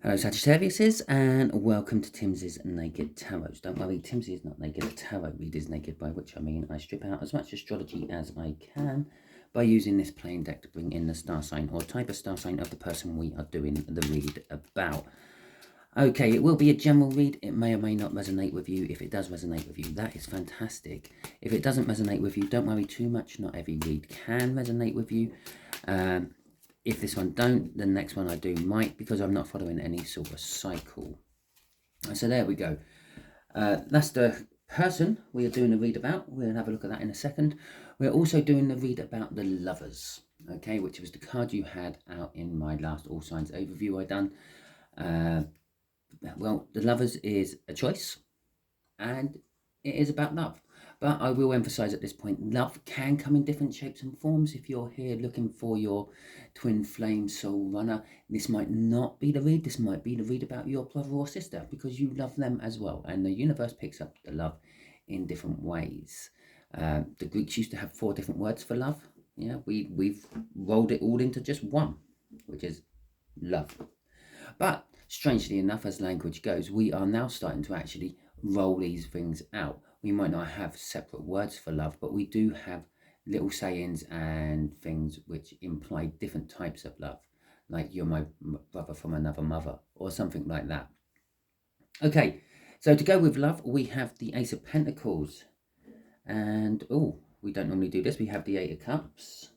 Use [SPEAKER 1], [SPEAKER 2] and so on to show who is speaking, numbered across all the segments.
[SPEAKER 1] Hello Sagittariuses, and welcome to Timsy's Naked Tarot. Don't worry, Timsy is not naked, a tarot reader is naked, by which I mean I strip out as much astrology as I can by using this plain deck to bring in the star sign or type of star sign of the person we are doing the read about. Okay, it will be a general read. It may or may not resonate with you. If it does resonate with you, that is fantastic. If it doesn't resonate with you, don't worry too much. Not every read can resonate with you. If this one don't, the next one I do might, because I'm not following any sort of cycle. So there we go. That's the person we are doing the read about. We'll have a look at that in a second. We're also doing the read about the lovers, okay, which was the card you had out in my last all signs overview I done. Well, the lovers is a choice, and it is about love. But I will emphasize at this point, love can come in different shapes and forms. If you're here looking for your twin flame soul runner, this might not be the read. This might be the read about your brother or sister, because you love them as well. And the universe picks up the love in different ways. The Greeks used to have 4 different words for love. Yeah, we've rolled it all into just one, which is love. But strangely enough, as language goes, we are now starting to actually roll these things out. We might not have separate words for love, but we do have little sayings and things which imply different types of love, like you're my brother from another mother or something like that. Okay, so to go with love, we have the Ace of Pentacles, and we don't normally do this. We have the 8 of Cups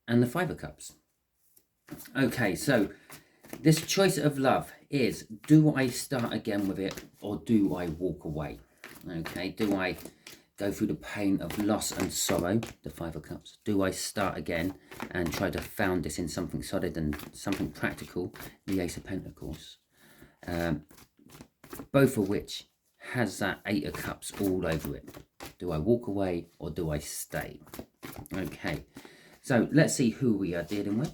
[SPEAKER 1] and the 5 of Cups. Okay, so this choice of love is, do I start again with it, or do I walk away? Okay, do I go through the pain of loss and sorrow, the 5 of Cups? Do I start again and try to found this in something solid and something practical, the Ace of Pentacles? Both of which has that 8 of Cups all over it. Do I walk away or do I stay? Okay, so let's see who we are dealing with.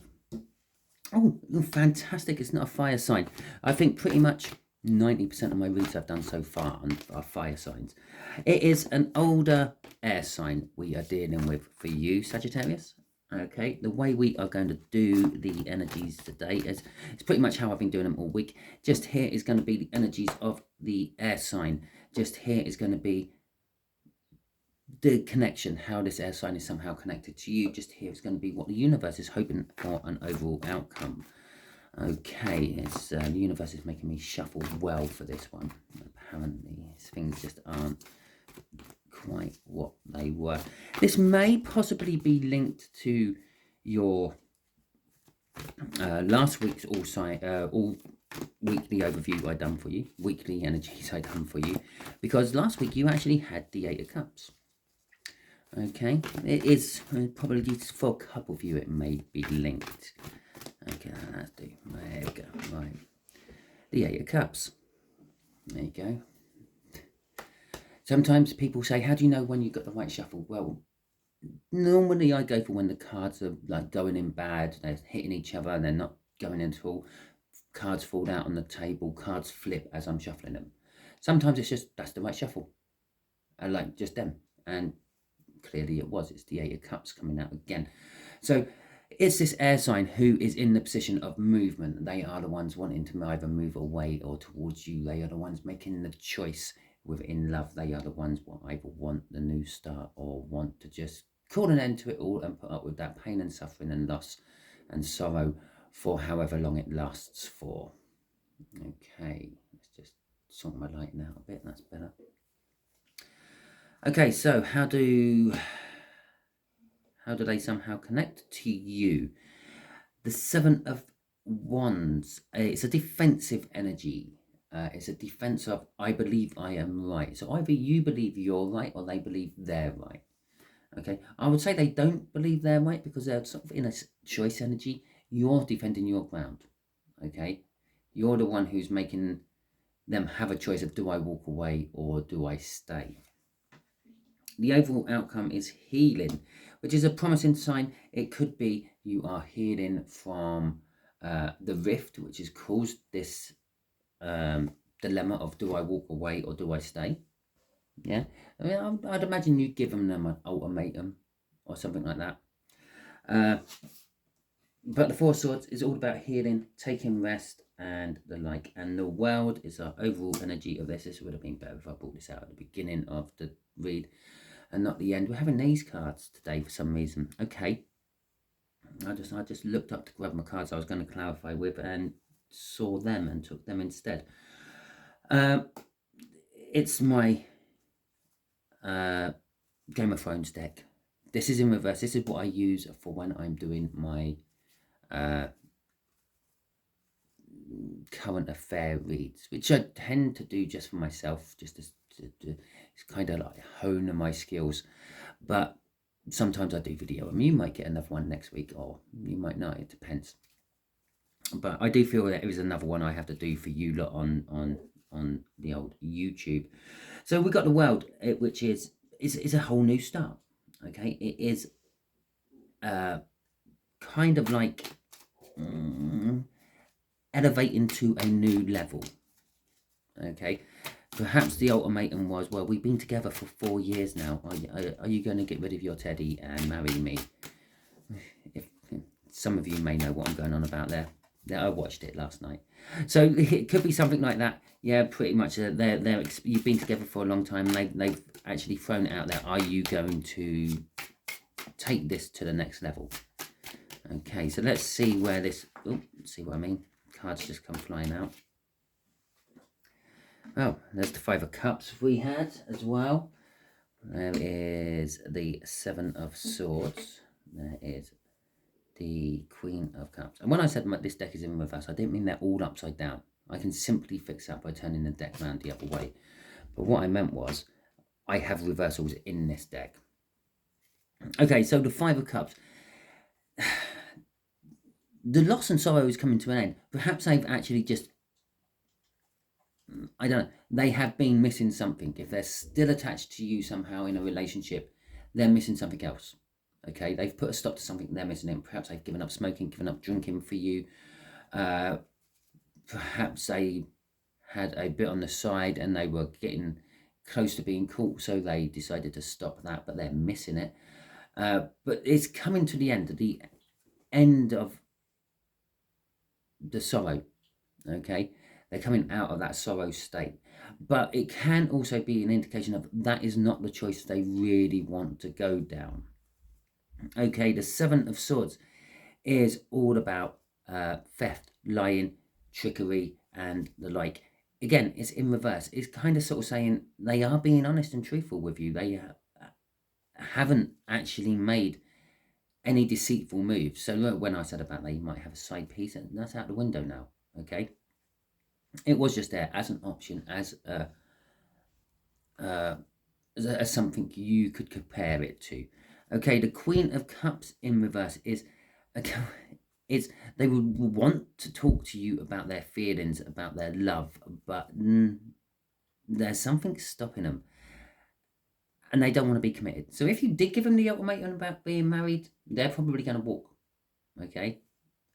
[SPEAKER 1] Oh, fantastic. It's not a fire sign. I think pretty much 90% of my reads I've done so far are fire signs. It is an older air sign we are dealing with for you, Sagittarius. Okay, the way we are going to do the energies today is it's pretty much how I've been doing them all week. Just here is going to be the energies of the air sign. Just here is going to be the connection, how this air sign is somehow connected to you. Just here is going to be what the universe is hoping for an overall outcome. Okay, it's the universe is making me shuffle well for this one. Apparently, things just aren't quite what they were. This may possibly be linked to your last week's all weekly overview I done for you, weekly energies I done for you, because last week you actually had the 8 of Cups. Okay, it is probably for a couple of you it may be linked. Okay, that's do. There we go. Right, the 8 of Cups. There you go. Sometimes people say, how do you know when you got the right shuffle? Well, normally I go for when the cards are like going in bad, they're hitting each other and they're not going in at all. Cards fall out on the table, cards flip as I'm shuffling them. Sometimes it's just, that's the right shuffle. I like just them. And clearly it was. It's the 8 of Cups coming out again. So it's this air sign who is in the position of movement. They are the ones wanting to either move away or towards you. They are the ones making the choice within love. They are the ones what either want the new start or want to just call an end to it all and put up with that pain and suffering and loss and sorrow for however long it lasts for. Okay, let's just sort my lighting out a bit. That's better. Okay, so how do they somehow connect to you? The 7 of Wands, it's a defensive energy. It's a defense of, I believe I am right. So either you believe you're right or they believe they're right. Okay, I would say they don't believe they're right because they're sort of in a choice energy. You're defending your ground. Okay, you're the one who's making them have a choice of, do I walk away or do I stay? The overall outcome is healing, which is a promising sign. It could be you are healing from the rift, which has caused this dilemma of, do I walk away or do I stay? Yeah, I mean, I'd imagine you'd give them an ultimatum or something like that. But the 4 of Swords is all about healing, taking rest, and the like. And the world is our overall energy of this. This would have been better if I brought this out at the beginning of the read and not the end. We're having these cards today for some reason. Okay. I just looked up to grab my cards I was going to clarify with and saw them and took them instead. It's my Game of Thrones deck. This is in reverse. This is what I use for when I'm doing my current affair reads, which I tend to do just for myself, just to it's kind of like hone my skills. But sometimes I do video, and you might get another one next week, or you might not. It depends. But I do feel that it was another one I have to do for you lot on the old YouTube. So we got the world, which is a whole new start. Okay, it is kind of like elevating to a new level. Okay, perhaps the ultimatum was, well, we've been together for 4 years now. Are you going to get rid of your teddy and marry me? If some of you may know what I'm going on about there. Yeah, I watched it last night. So it could be something like that. Yeah, pretty much. You've been together for a long time. They've actually thrown it out there. Are you going to take this to the next level? Okay, so let's see where this... Oh, see what I mean? Cards just come flying out. Oh, there's the 5 of Cups we had as well. There is the 7 of Swords. There is the Queen of Cups. And when I said this deck is in reverse, I didn't mean they're all upside down. I can simply fix that by turning the deck around the other way. But what I meant was, I have reversals in this deck. Okay, so the 5 of Cups. The loss and sorrow is coming to an end. Perhaps they've actually just... I don't know. They have been missing something. If they're still attached to you somehow in a relationship, they're missing something else. Okay, they've put a stop to something they're missing in. Perhaps they've given up smoking, given up drinking for you. Perhaps they had a bit on the side and they were getting close to being caught, so they decided to stop that, but they're missing it. But it's coming to the end of the sorrow. Okay, they're coming out of that sorrow state. But it can also be an indication of that is not the choice they really want to go down. Okay, the 7 of Swords is all about theft, lying, trickery, and the like. Again, it's in reverse. It's kind of sort of saying they are being honest and truthful with you. They haven't actually made any deceitful moves. So when I said about you might have a side piece, that's out the window now. Okay, it was just there as an option, as something you could compare it to. Okay, the Queen of Cups in reverse is they would want to talk to you about their feelings, about their love, but there's something stopping them, and they don't want to be committed. So if you did give them the ultimatum about being married, they're probably going to walk. Okay,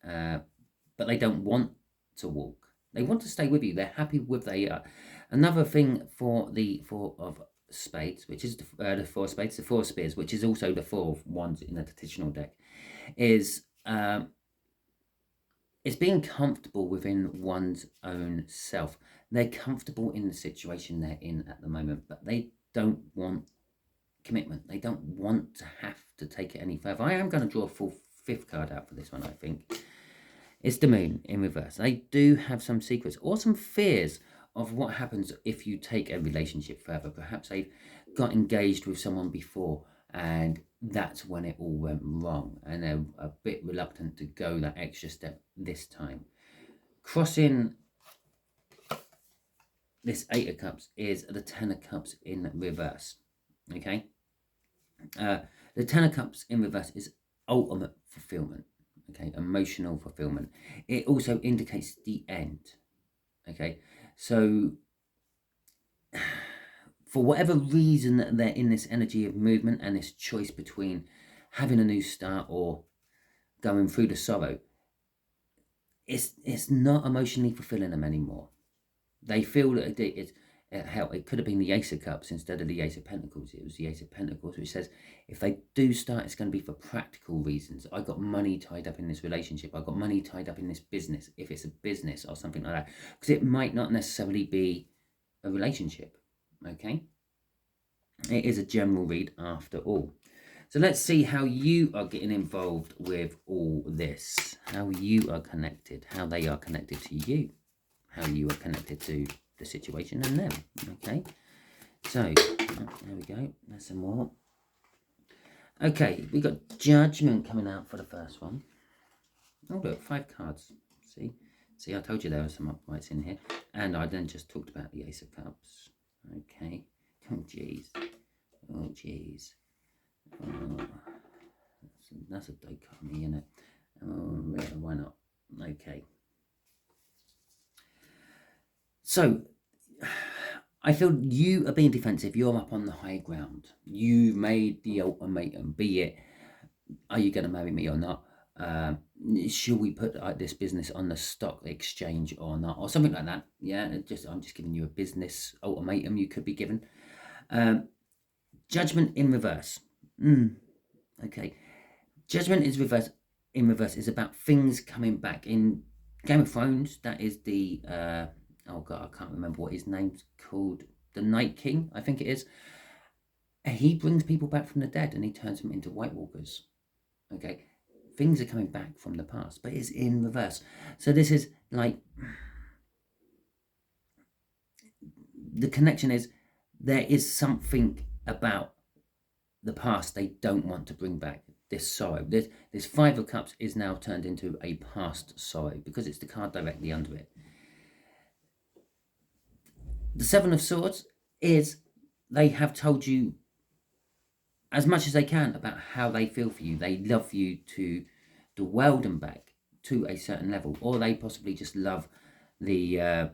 [SPEAKER 1] but they don't want to walk. They want to stay with you. They're happy with they are. Another thing for the 4 of Spades, which is the 4 of Spades, the 4 of Spears, which is also the 4 of Wands in the traditional deck, is it's being comfortable within one's own self. They're comfortable in the situation they're in at the moment, but they don't want commitment. They don't want to have to take it any further. I am going to draw a full 5th card out for this one, I think. It's the Moon in reverse. They do have some secrets or some fears of what happens if you take a relationship further. Perhaps they've got engaged with someone before and that's when it all went wrong and they're a bit reluctant to go that extra step this time. Crossing this 8 of Cups is the 10 of Cups in reverse. Okay, the 10 of Cups in reverse is ultimate fulfillment. Okay, emotional fulfillment. It also indicates the end. Okay, so for whatever reason they're in this energy of movement and this choice between having a new start or going through the sorrow, it's not emotionally fulfilling them anymore. They feel that It could have been the Ace of Cups instead of the Ace of Pentacles. It was the Ace of Pentacles, which says if they do start, it's going to be for practical reasons. I got money tied up in this relationship. I got money tied up in this business, if it's a business or something like that. Because it might not necessarily be a relationship, okay? It is a general read after all. So let's see how you are getting involved with all this. How you are connected. How they are connected to you. How you are connected to the situation and them. Okay. So, there we go. There's some more. Okay, we got Judgment coming out for the first one. Oh, look, 5 cards. See, I told you there were some uprights in here. And I then just talked about the Ace of Cups. Okay. Oh, jeez. Oh, jeez. Oh, that's a dichotomy, isn't it? Oh, yeah, why not? Okay. So, I feel you are being defensive. You're up on the high ground. You made the ultimatum, be it, are you going to marry me or not? Should we put this business on the stock exchange or not? Or something like that. Yeah, I'm just giving you a business ultimatum you could be given. Judgment in reverse. Okay. Judgment is in reverse is about things coming back. In Game of Thrones, that is the oh god, I can't remember what his name's called. The Night King, I think it is. He brings people back from the dead and he turns them into White Walkers. Okay. Things are coming back from the past, but it's in reverse. So this is like the connection is there is something about the past they don't want to bring back. This sorrow, this 5 of Cups is now turned into a past sorrow because it's the card directly under it. The 7 of Swords is they have told you as much as they can about how they feel for you. They love you to weld them back to a certain level, or they possibly just love the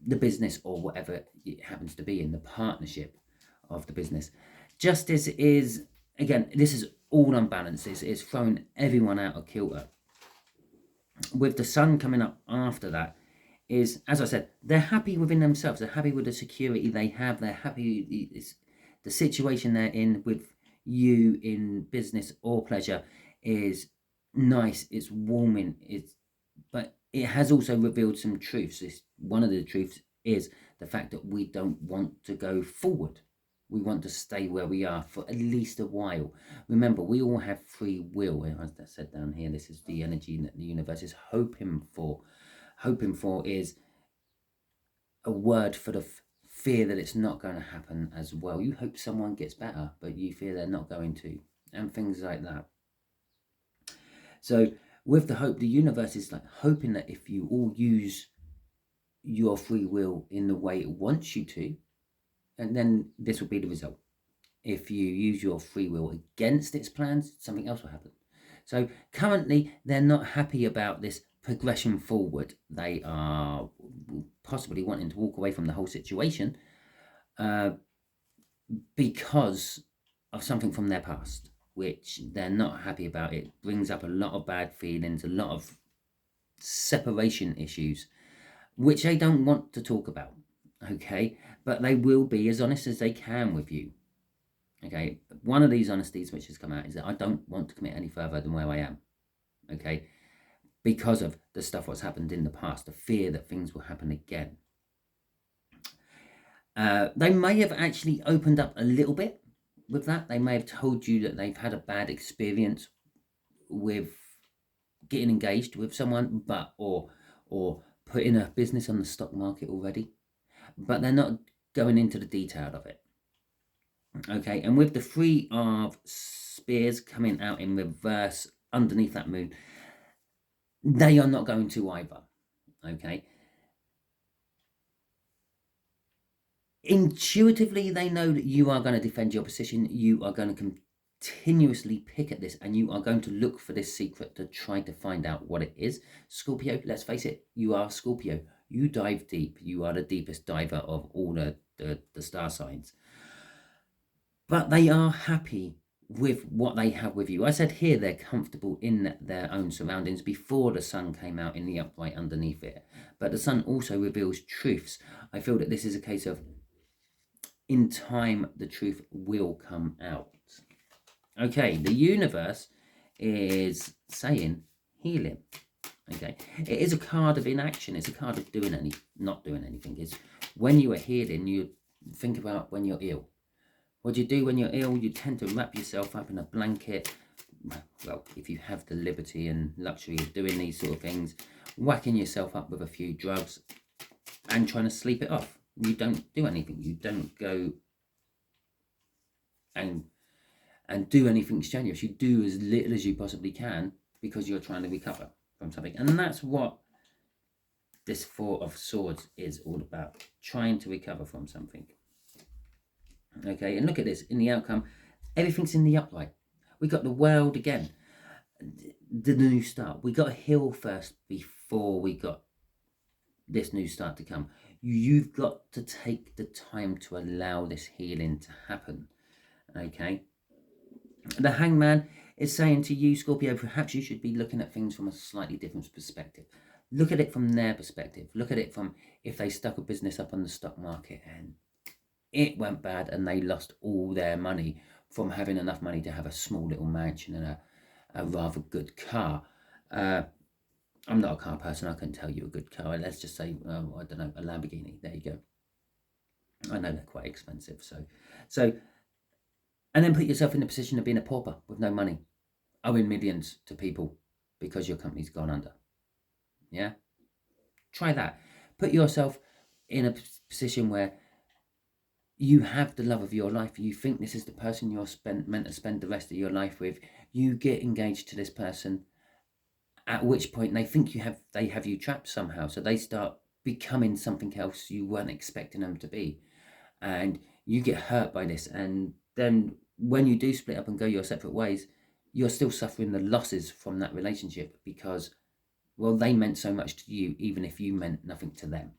[SPEAKER 1] business or whatever it happens to be in the partnership of the business. Justice is, again, this is all unbalanced. It's thrown everyone out of kilter. With the Sun coming up after that is, as I said, they're happy within themselves. They're happy with the security they have. They're happy the situation they're in with you in business or pleasure is nice. It's warming. But it has also revealed some truths. One of the truths is the fact that we don't want to go forward. We want to stay where we are for at least a while. Remember, we all have free will. As I said down here, this is the energy that the universe is hoping for. Hoping for is a word for the fear that it's not going to happen as well. You hope someone gets better, but you fear they're not going to, and things like that. So with the hope, the universe is like hoping that if you all use your free will in the way it wants you to, and then this will be the result. If you use your free will against its plans, something else will happen. So currently, they're not happy about this progression forward. They are possibly wanting to walk away from the whole situation because of something from their past, which they're not happy about. It brings up a lot of bad feelings, a lot of separation issues, which they don't want to talk about. Okay, but they will be as honest as they can with you. Okay, one of these honesties which has come out is that I don't want to commit any further than where I am. Okay, because of the stuff what's happened in the past, the fear that things will happen again. They may have actually opened up a little bit with that. They may have told you that they've had a bad experience with getting engaged with someone, but or putting a business on the stock market already. But they're not going into the detail of it. Okay, and with the 3 of Spears coming out in reverse underneath that moon, they are not going to either. Okay. Intuitively, they know that you are going to defend your position. You are going to continuously pick at this, and you are going to look for this secret to try to find out what it is. Scorpio, let's face it, you are Scorpio. You dive deep. You are the deepest diver of all the star signs. But they are happy with what they have with you. I said here they're comfortable in their own surroundings before the Sun came out in the upright underneath it. But the Sun also reveals truths. I feel that this is a case of in time, the truth will come out. Okay, the universe is saying healing. Okay, it is a card of inaction. It's a card of not doing anything. It's when you are healing, you think about when you're ill. What do you do when you're ill? You tend to wrap yourself up in a blanket. Well, if you have the liberty and luxury of doing these sort of things, whacking yourself up with a few drugs and trying to sleep it off. You don't do anything. You don't go and do anything strenuous. You do as little as you possibly can because you're trying to recover from something. And that's what this Four of Swords is all about, trying to recover from something. Okay, and look at this, in the outcome, everything's in the upright. We got the world again, the new start. We got to heal first before we got this new start to come. You've got to take the time to allow this healing to happen. Okay, the Hangman is saying to you, Scorpio, perhaps you should be looking at things from a slightly different perspective. Look at it from their perspective. Look at it from if they stuck a business up on the stock market and it went bad and they lost all their money from having enough money to have a small little mansion and a rather good car. I'm not a car person. I couldn't tell you a good car. Let's just say, I don't know, a Lamborghini. There you go. I know they're quite expensive. So, and then put yourself in the position of being a pauper with no money, owing millions to people because your company's gone under. Yeah? Try that. Put yourself in a position where you have the love of your life. You think this is the person you're meant to spend the rest of your life with. You get engaged to this person, at which point they think they have you trapped somehow. So they start becoming something else you weren't expecting them to be. And you get hurt by this. And then when you do split up and go your separate ways, you're still suffering the losses from that relationship because, well, they meant so much to you, even if you meant nothing to them.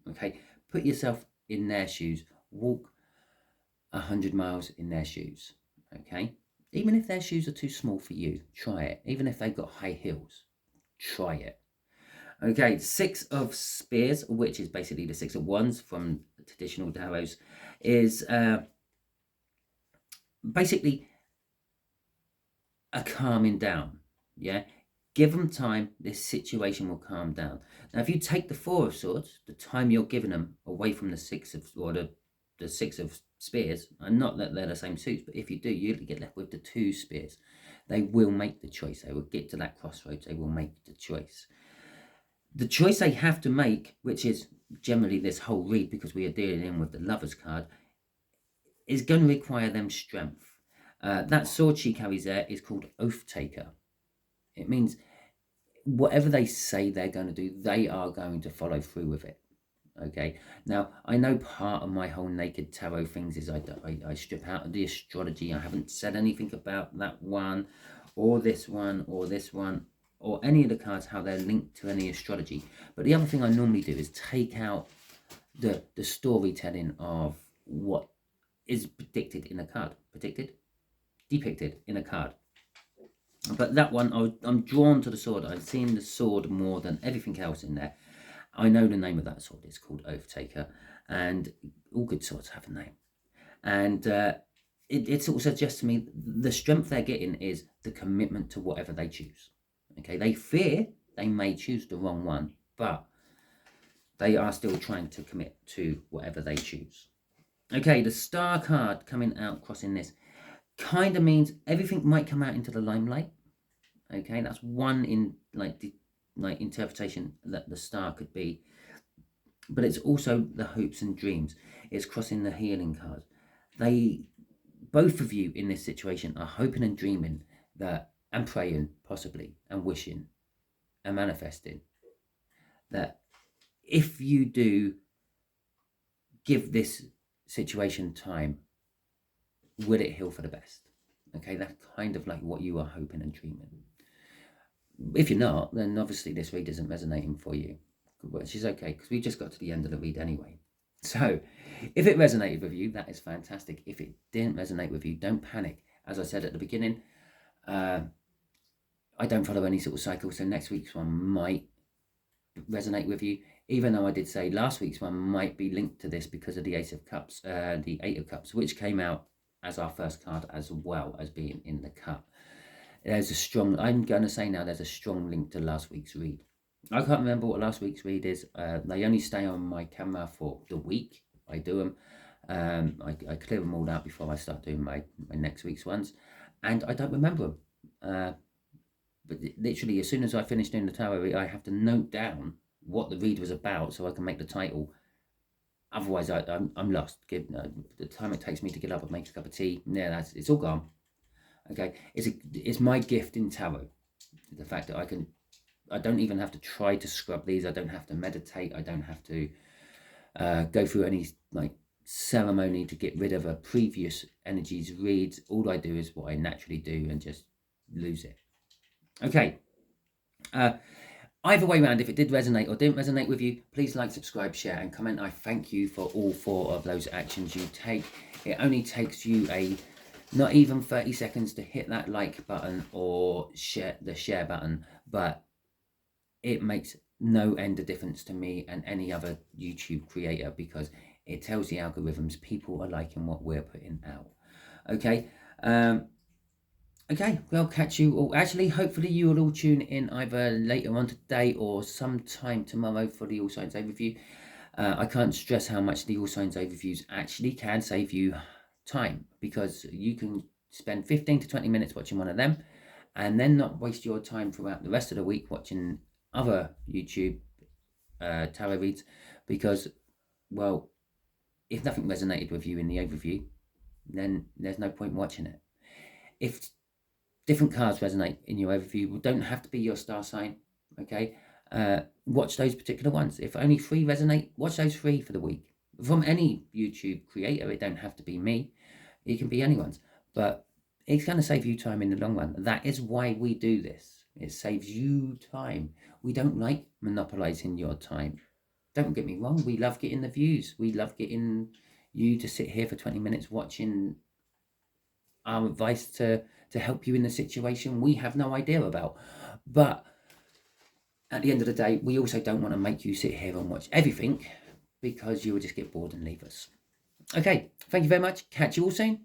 [SPEAKER 1] Okay, put yourself in their shoes. Walk 100 miles in their shoes. Okay, even if their shoes are too small for you, try it. Even if they've got high heels, try it. Okay, Six of Spears, which is basically the Six of Wands from traditional tarots, is basically a calming down. Yeah, give them time, this situation will calm down. Now, if you take the Four of Swords, the time you're giving them away from the Six of, or the Six of Spears, and not that they're the same suits, but if you do, you get left with the Two Spears. They will make the choice. They will get to that crossroads. They will make the choice. The choice they have to make, which is generally this whole read, because we are dealing with the Lovers card, is going to require them strength. That sword she carries there is called Oath Taker. It means whatever they say they're going to do, they are going to follow through with it. Okay. Now, I know part of my whole Naked Tarot things is I strip out of the astrology. I haven't said anything about that one, or this one, or this one, or any of the cards, how they're linked to any astrology. But the other thing I normally do is take out the storytelling of what is depicted in a card. Depicted in a card. But that one, I'm drawn to the sword. I've seen the sword more than everything else in there. I know the name of that sword. It's called Oath Taker. And all good swords have a name. And it sort of suggests to me the strength they're getting is the commitment to whatever they choose. Okay, they fear they may choose the wrong one, but they are still trying to commit to whatever they choose. Okay, the Star card coming out, crossing this, kind of means everything might come out into the limelight. Okay, that's one in like interpretation that the Star could be, but it's also the hopes and dreams. It's crossing the healing card. Both of you in this situation are hoping and dreaming that, and praying possibly, and wishing and manifesting that if you do give this situation time, will it heal for the best? Okay, that's kind of like what you are hoping and dreaming. If you're not, then obviously this read isn't resonating for you, which is okay, because we just got to the end of the read anyway. So if it resonated with you, that is fantastic. If it didn't resonate with you, don't panic. As I said at the beginning, I don't follow any sort of cycle, so next week's one might resonate with you. even though I did say last week's one might be linked to this because of the Ace of Cups, the Eight of Cups, which came out as our first card as well as being in the cup. There's a strong, I'm going to say now, there's a strong link to last week's read. I can't remember what last week's read is. They only stay on my camera for the week. I do them. I clear them all out before I start doing my next week's ones. And I don't remember them. But literally, as soon as I finish doing the tarot read, I have to note down what the read was about so I can make the title. Otherwise, I'm lost. The time it takes me to get up and make a cup of tea, yeah, it's all gone. Okay, it's my gift in tarot. The fact that I don't even have to try to scrub these. I don't have to meditate. I don't have to go through any ceremony to get rid of a previous energies reads. All I do is what I naturally do and just lose it. Okay. Either way around, if it did resonate or didn't resonate with you, please like, subscribe, share, and comment. I thank you for all 4 of those actions you take. It only takes you not even 30 seconds to hit that like button or share button, but it makes no end of difference to me and any other YouTube creator, because it tells the algorithms people are liking what we're putting out. Okay. Okay, well, catch you all. Actually, hopefully you will all tune in either later on today or sometime tomorrow for the All Signs Overview. I can't stress how much the All Signs Overviews actually can save you time, because you can spend 15 to 20 minutes watching one of them and then not waste your time throughout the rest of the week watching other YouTube tarot reads, because, well, if nothing resonated with you in the overview, then there's no point watching it. If different cards resonate in your overview, don't have to be your star sign, okay? Watch those particular ones. If only 3 resonate, watch those 3 for the week. From any YouTube creator, it don't have to be me. It can be anyone's. But it's going to save you time in the long run. That is why we do this. It saves you time. We don't like monopolizing your time. Don't get me wrong. We love getting the views. We love getting you to sit here for 20 minutes watching our advice to help you in the situation we have no idea about. But at the end of the day, we also don't want to make you sit here and watch everything, because you will just get bored and leave us. Okay, thank you very much. Catch you all soon.